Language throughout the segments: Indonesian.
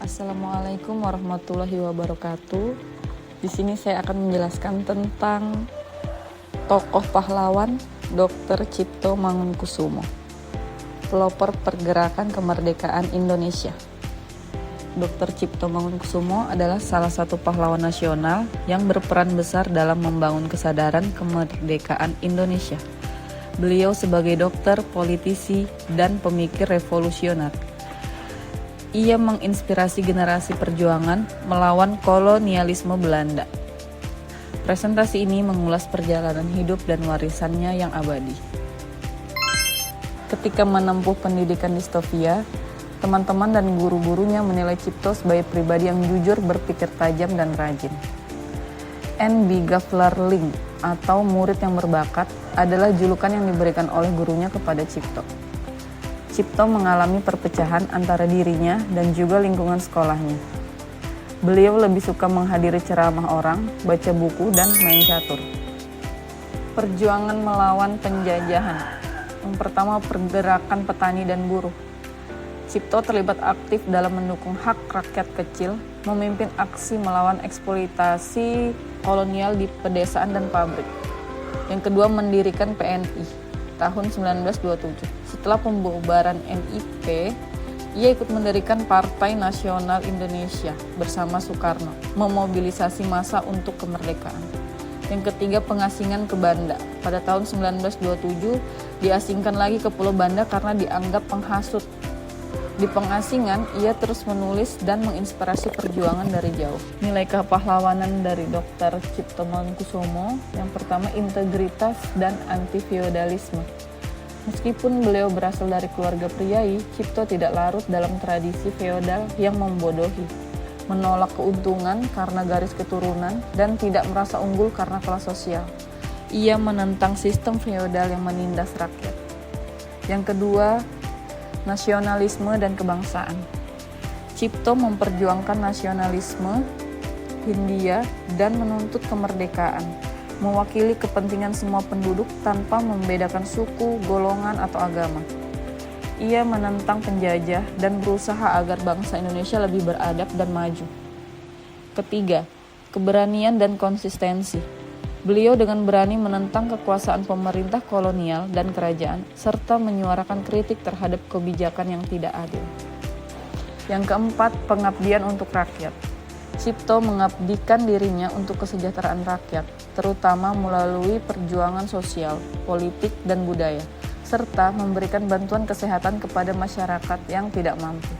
Assalamualaikum warahmatullahi wabarakatuh. Di sini saya akan menjelaskan tentang tokoh pahlawan Dr. Tjipto Mangunkusumo, pelopor pergerakan kemerdekaan Indonesia. Dr. Tjipto Mangunkusumo adalah salah satu pahlawan nasional yang berperan besar dalam membangun kesadaran kemerdekaan Indonesia. Beliau sebagai dokter, politisi, dan pemikir revolusioner. Ia menginspirasi generasi perjuangan melawan kolonialisme Belanda. Presentasi ini mengulas perjalanan hidup dan warisannya yang abadi. Ketika menempuh pendidikan di Stovia, teman-teman dan guru-gurunya menilai Tjipto sebagai pribadi yang jujur, berpikir tajam, dan rajin. Begavlerling atau murid yang berbakat adalah julukan yang diberikan oleh gurunya kepada Tjipto. Tjipto mengalami perpecahan antara dirinya dan juga lingkungan sekolahnya. Beliau lebih suka menghadiri ceramah orang, baca buku, dan main catur. Perjuangan melawan penjajahan. Yang pertama, pergerakan petani dan buruh. Tjipto terlibat aktif dalam mendukung hak rakyat kecil, memimpin aksi melawan eksploitasi kolonial di pedesaan dan pabrik. Yang kedua, mendirikan PNI tahun 1927. Setelah pembubaran NIP, ia ikut mendirikan Partai Nasional Indonesia bersama Soekarno, memobilisasi massa untuk kemerdekaan. Yang ketiga, pengasingan ke Banda. Pada tahun 1927, diasingkan lagi ke Pulau Banda karena dianggap penghasut. Di pengasingan, ia terus menulis dan menginspirasi perjuangan dari jauh. Nilai kepahlawanan dari Dr. Tjipto Mangunkusumo, yang pertama, integritas dan anti-feodalisme. Meskipun beliau berasal dari keluarga priai, Tjipto tidak larut dalam tradisi feodal yang membodohi, menolak keuntungan karena garis keturunan, dan tidak merasa unggul karena kelas sosial. Ia menentang sistem feodal yang menindas rakyat. Yang kedua, nasionalisme dan kebangsaan. Tjipto memperjuangkan nasionalisme Hindia dan menuntut kemerdekaan, mewakili kepentingan semua penduduk tanpa membedakan suku, golongan, atau agama. Ia menentang penjajah dan berusaha agar bangsa Indonesia lebih beradab dan maju. Ketiga, keberanian dan konsistensi. Beliau dengan berani menentang kekuasaan pemerintah kolonial dan kerajaan, serta menyuarakan kritik terhadap kebijakan yang tidak adil. Yang keempat, pengabdian untuk rakyat. Tjipto mengabdikan dirinya untuk kesejahteraan rakyat, terutama melalui perjuangan sosial, politik, dan budaya, serta memberikan bantuan kesehatan kepada masyarakat yang tidak mampu.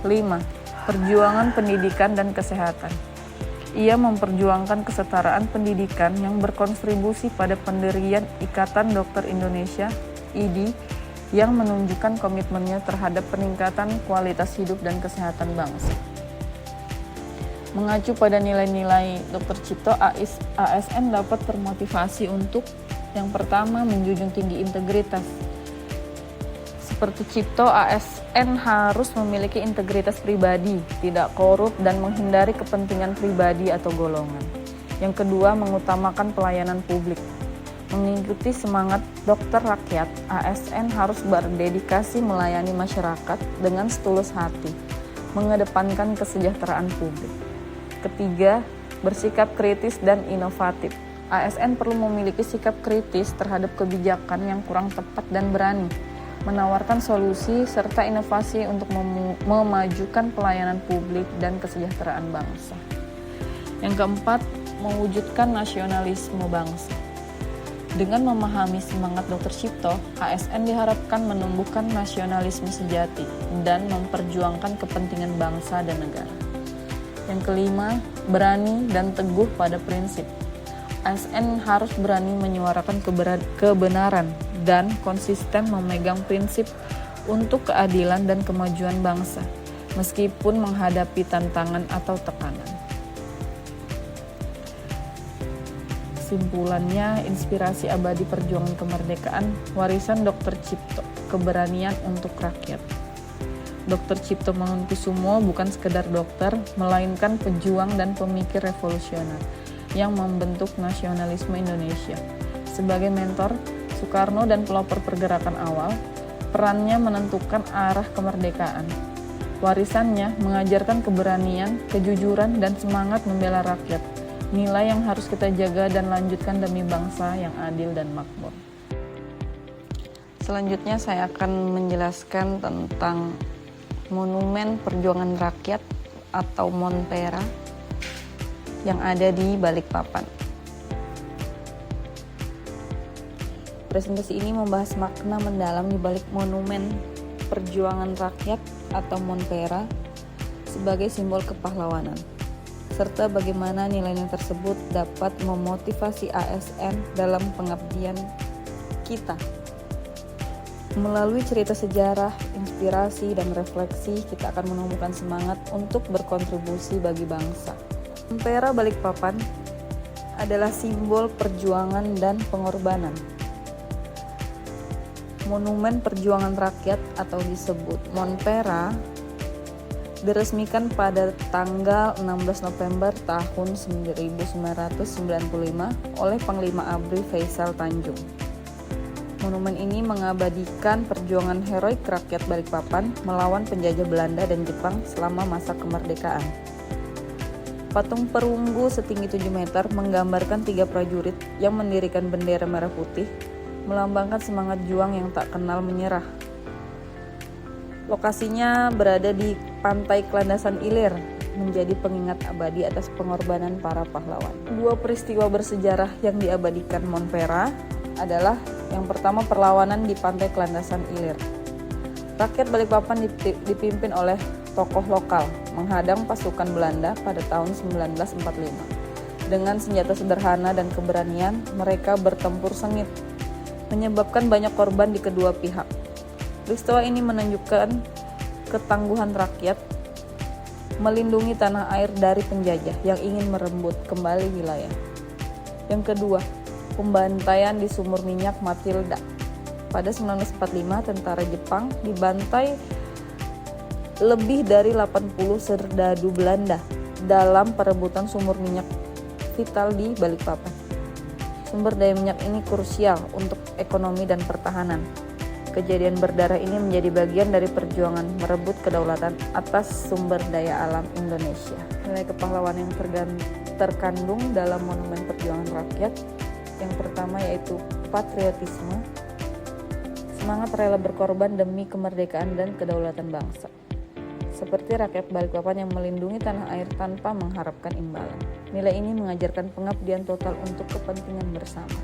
5. Perjuangan pendidikan dan kesehatan. Ia memperjuangkan kesetaraan pendidikan yang berkontribusi pada pendirian Ikatan Dokter Indonesia (IDI) yang menunjukkan komitmennya terhadap peningkatan kualitas hidup dan kesehatan bangsa. Mengacu pada nilai-nilai Dr. Tjipto, ASN dapat termotivasi untuk yang pertama, menjunjung tinggi integritas. Seperti Tjipto, ASN harus memiliki integritas pribadi, tidak korup, dan menghindari kepentingan pribadi atau golongan. Yang kedua, mengutamakan pelayanan publik. Mengikuti semangat dokter rakyat, ASN harus berdedikasi melayani masyarakat dengan setulus hati, mengedepankan kesejahteraan publik. Ketiga, bersikap kritis dan inovatif. ASN perlu memiliki sikap kritis terhadap kebijakan yang kurang tepat dan berani menawarkan solusi serta inovasi untuk memajukan pelayanan publik dan kesejahteraan bangsa. Yang keempat, mewujudkan nasionalisme bangsa. Dengan memahami semangat Dr. Tjipto, ASN diharapkan menumbuhkan nasionalisme sejati dan memperjuangkan kepentingan bangsa dan negara. Yang kelima, berani dan teguh pada prinsip. ASN harus berani menyuarakan kebenaran dan konsisten memegang prinsip untuk keadilan dan kemajuan bangsa, meskipun menghadapi tantangan atau tekanan. Kesimpulannya, inspirasi abadi perjuangan kemerdekaan, warisan Dr. Tjipto, keberanian untuk rakyat. Dr. Tjipto Mangunkusumo bukan sekedar dokter, melainkan pejuang dan pemikir revolusioner yang membentuk nasionalisme Indonesia. Sebagai mentor Soekarno dan pelopor pergerakan awal, perannya menentukan arah kemerdekaan. Warisannya mengajarkan keberanian, kejujuran, dan semangat membela rakyat. Nilai yang harus kita jaga dan lanjutkan demi bangsa yang adil dan makmur. Selanjutnya saya akan menjelaskan tentang Monumen Perjuangan Rakyat atau Monpera yang ada di Balikpapan. Presentasi ini membahas makna mendalam di balik Monumen Perjuangan Rakyat atau Monpera sebagai simbol kepahlawanan, serta bagaimana nilai-nilai tersebut dapat memotivasi ASN dalam pengabdian kita. Melalui cerita sejarah, inspirasi, dan refleksi, kita akan menemukan semangat untuk berkontribusi bagi bangsa. Monpera Balikpapan adalah simbol perjuangan dan pengorbanan. Monumen Perjuangan Rakyat atau disebut Monpera diresmikan pada tanggal 16 November tahun 1995 oleh Panglima ABRI Faisal Tanjung. Monumen ini mengabadikan perjuangan heroik rakyat Balikpapan melawan penjajah Belanda dan Jepang selama masa kemerdekaan. Patung perunggu setinggi 7 meter menggambarkan 3 prajurit yang mendirikan bendera merah putih, melambangkan semangat juang yang tak kenal menyerah. Lokasinya berada di Pantai Kelandasan Ilir, menjadi pengingat abadi atas pengorbanan para pahlawan. 2 peristiwa bersejarah yang diabadikan Monpera adalah yang pertama perlawanan di Pantai Kelandasan Ilir. Rakyat Balikpapan dipimpin oleh tokoh lokal menghadang pasukan Belanda pada tahun 1945. Dengan senjata sederhana dan keberanian, mereka bertempur sengit, menyebabkan banyak korban di kedua pihak. Peristiwa ini menunjukkan ketangguhan rakyat melindungi tanah air dari penjajah yang ingin merebut kembali wilayah. Yang kedua, pembantaian di sumur minyak Matilda. Pada 1945, tentara Jepang dibantai lebih dari 80 serdadu Belanda dalam perebutan sumur minyak vital di Balikpapan. Sumber daya minyak ini krusial untuk ekonomi dan pertahanan. Kejadian berdarah ini menjadi bagian dari perjuangan merebut kedaulatan atas sumber daya alam Indonesia. Nilai kepahlawanan yang terkandung dalam Monumen Perjuangan Rakyat yang pertama yaitu patriotisme, semangat rela berkorban demi kemerdekaan dan kedaulatan bangsa. Seperti rakyat Balikpapan yang melindungi tanah air tanpa mengharapkan imbalan. Nilai ini mengajarkan pengabdian total untuk kepentingan bersama.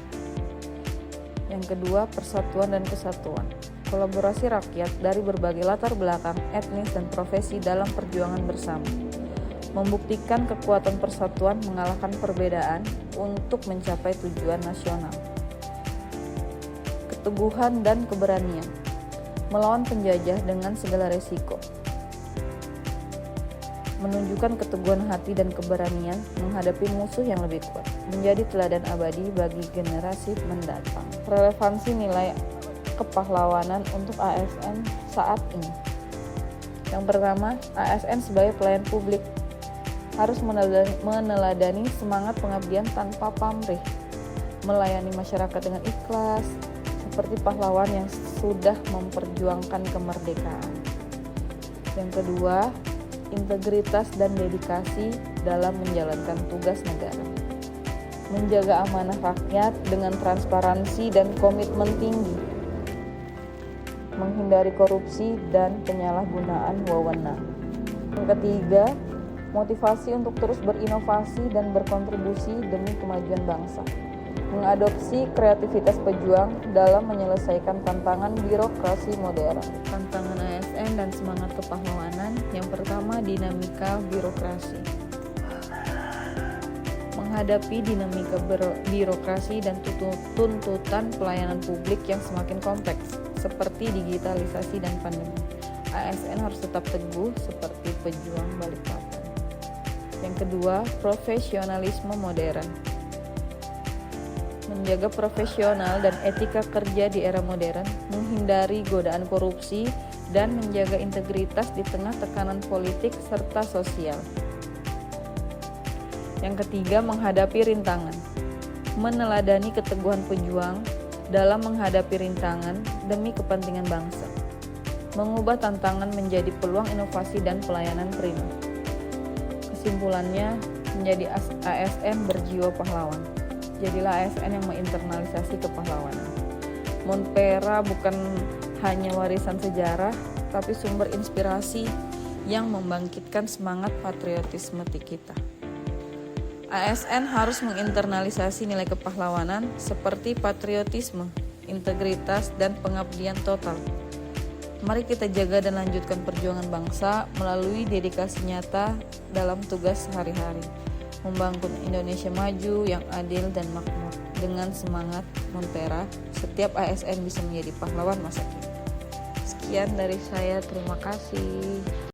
Yang kedua, persatuan dan kesatuan. Kolaborasi rakyat dari berbagai latar belakang, etnis, dan profesi dalam perjuangan bersama. Membuktikan kekuatan persatuan mengalahkan perbedaan untuk mencapai tujuan nasional. Keteguhan dan keberanian. Melawan penjajah dengan segala resiko. Menunjukkan keteguhan hati dan keberanian menghadapi musuh yang lebih kuat, menjadi teladan abadi bagi generasi mendatang. Relevansi nilai kepahlawanan untuk ASN saat ini. Yang pertama, ASN sebagai pelayan publik harus meneladani semangat pengabdian tanpa pamrih, melayani masyarakat dengan ikhlas, seperti pahlawan yang sudah memperjuangkan kemerdekaan. Yang kedua, integritas dan dedikasi dalam menjalankan tugas negara. Menjaga amanah rakyat dengan transparansi dan komitmen tinggi. Menghindari korupsi dan penyalahgunaan wewenang. Yang ketiga, motivasi untuk terus berinovasi dan berkontribusi demi kemajuan bangsa. Mengadopsi kreativitas pejuang dalam menyelesaikan tantangan birokrasi modern. Tantangan ASN dan semangat kepahlawanan. Yang pertama, dinamika birokrasi. Menghadapi dinamika birokrasi dan tuntutan pelayanan publik yang semakin kompleks, seperti digitalisasi dan pandemi, ASN harus tetap teguh seperti pejuang Balikpapan. Yang kedua, profesionalisme modern. Menjaga profesional dan etika kerja di era modern, menghindari godaan korupsi, dan menjaga integritas di tengah tekanan politik serta sosial. Yang ketiga, menghadapi rintangan. Meneladani keteguhan pejuang dalam menghadapi rintangan demi kepentingan bangsa. mengubah tantangan menjadi peluang inovasi dan pelayanan prima. Kesimpulannya, menjadi ASN berjiwa pahlawan. Jadilah ASN yang menginternalisasi kepahlawanan. Montpera bukan hanya warisan sejarah, tapi sumber inspirasi yang membangkitkan semangat patriotisme kita. ASN harus menginternalisasi nilai kepahlawanan seperti patriotisme, integritas, dan pengabdian total. Mari kita jaga dan lanjutkan perjuangan bangsa melalui dedikasi nyata dalam tugas sehari-hari, membangun Indonesia maju yang adil dan makmur. Dengan semangat Montpera, setiap ASN bisa menjadi pahlawan masa kini. Sekian dari saya, terima kasih.